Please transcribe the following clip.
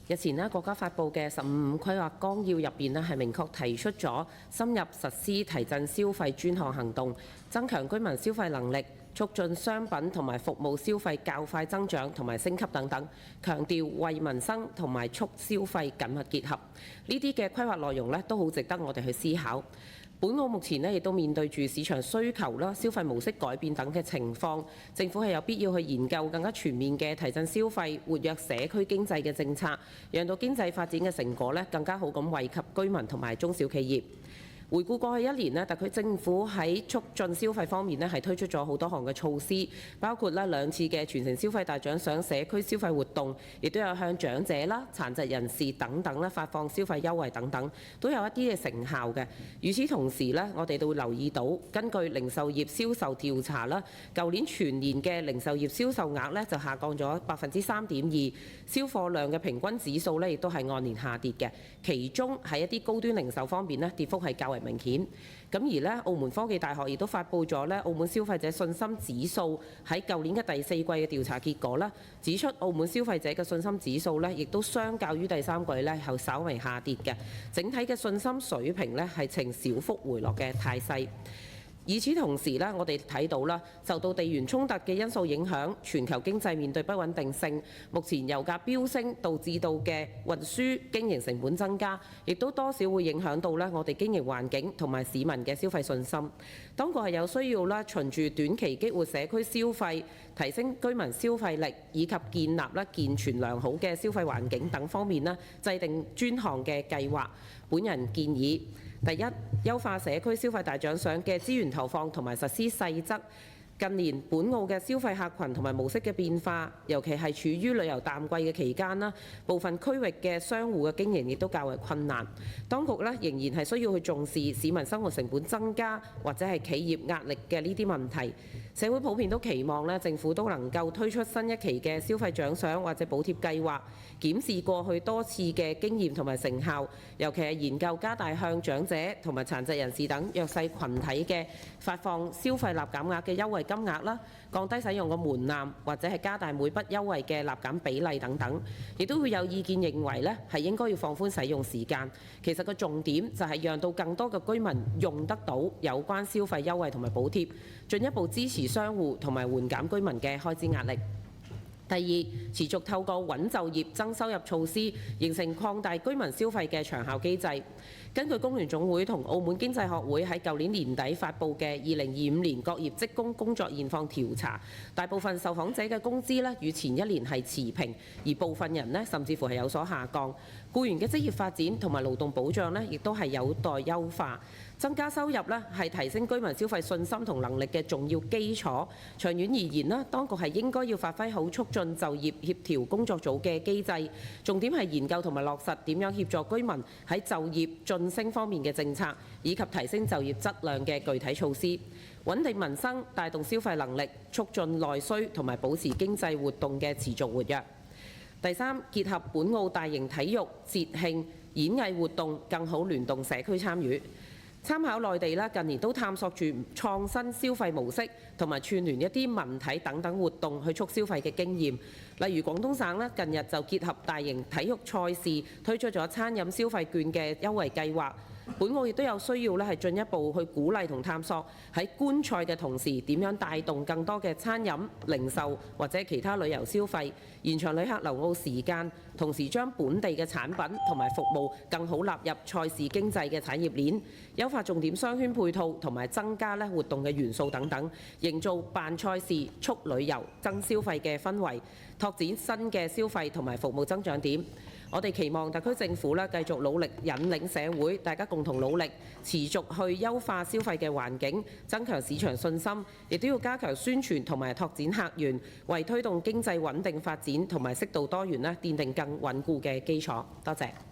日前國家發布嘅15規劃綱要入邊係明確提出咗深入實施提振消費專項行動，增強居民消費能力，促進商品同埋服務消費較快增長同埋升級等等，強調為民生同埋促消費緊密結合。呢啲嘅規劃內容都好值得我哋去思考。本澳目前亦都面對住市場需求啦、消費模式改變等嘅情況，政府係有必要去研究更加全面嘅提振消費、活躍社區經濟嘅政策，讓到經濟發展嘅成果更加好咁惠及居民同埋中小企業。回顧過去一年，特區政府喺促進消費方面係推出咗好多項嘅措施，包括2次嘅全城消費大獎賞社區消費活動，亦都有向長者啦、殘疾人士等等發放消費優惠等等，都有一啲嘅成效嘅。與此同時我哋都會留意到，根據零售業銷售調查啦，舊年全年嘅零售業銷售額就下降咗3.2%，銷貨量嘅平均指數亦都係按年下跌嘅。其中喺一啲高端零售方面跌幅係較為明顯。咁而澳門科技大學亦都發布咗澳門消費者信心指數喺舊年嘅第4季嘅調查結果啦，指出澳門消費者嘅信心指數亦都相較於第3季係稍為下跌嘅，整體嘅信心水平係呈小幅回落嘅態勢。與此同時我哋睇到受到地緣衝突嘅因素影響，全球經濟面對不穩定性，目前油價飆升導致到嘅運輸經營成本增加，亦都多少會影響到我哋經營環境同埋市民嘅消費信心。當局係有需要循住短期激活社區消費、提升居民消費力以及建立健全良好嘅消費環境等方面制定專項嘅計劃。本人建議：第一，優化社區消費大獎賞嘅資源投放同埋實施細則。近年本澳嘅消費客群同埋模式嘅變化，尤其係處於旅遊淡季嘅期間部分區域嘅商戶嘅經營亦都較為困難。當局仍然係需要去重視市民生活成本增加或者係企業壓力嘅呢啲問題。社會普遍都期望政府都能夠推出新一期嘅消費獎賞或者補貼計劃，檢視過去多次嘅經驗同埋成效，尤其係研究加大向長者同埋殘疾人士等弱勢群體嘅發放消費納減額嘅優惠金額啦，降低使用嘅門檻，或者係加大每筆優惠嘅納減比例等等。亦都會有意見認為係應該要放寬使用時間。其實個重點就係讓到更多嘅居民用得到有關消費優惠同埋補貼，進一步支持商戶同埋緩減居民嘅開支壓力。第二，持續透過穩就業、增收入措施，形成擴大居民消費嘅長效機制。根據工聯總會同澳門經濟學會喺舊年年底發布嘅2025年各業職工工作現況調查，大部分受訪者嘅工資與前一年係持平，而部分人甚至乎係有所下降。僱員嘅職業發展同埋勞動保障亦都係有待優化。增加收入係提升居民消費信心同能力嘅重要基礎。長遠而言當局係應該要發揮好促進就業協調工作組嘅機制，重點係研究同埋落實點樣協助居民喺就業晉升方面嘅政策，以及提升就業質量嘅具體措施，穩定民生、帶動消費能力、促進內需同埋保持經濟活動嘅持續活躍。第三，結合本澳大型體育、節慶、演藝活動，更好聯動社區參與。參考內地近年都探索住創新消費模式，同埋串聯一啲文體等等活動去促消費嘅經驗。例如廣東省近日就結合大型體育賽事，推出咗餐飲消費券嘅優惠計劃。本澳亦都有需要係進一步去鼓勵同探索喺觀賽嘅同時，點樣帶動更多嘅餐飲、零售或者其他旅遊消費，延長旅客留澳時間，同時將本地嘅產品同埋服務更好納入賽事經濟嘅產業鏈，優化重點商圈配套同埋增加活動嘅元素等等，營造辦賽事、促旅遊、增消費嘅氛圍，拓展新嘅消費同埋服務增長點。我哋期望特區政府繼續努力引領社會，大家共同努力，持續去優化消費嘅環境，增強市場信心，亦都要加強宣傳同埋拓展客源，為推動經濟穩定發展同埋適度多元奠定更穩固嘅基礎。多謝。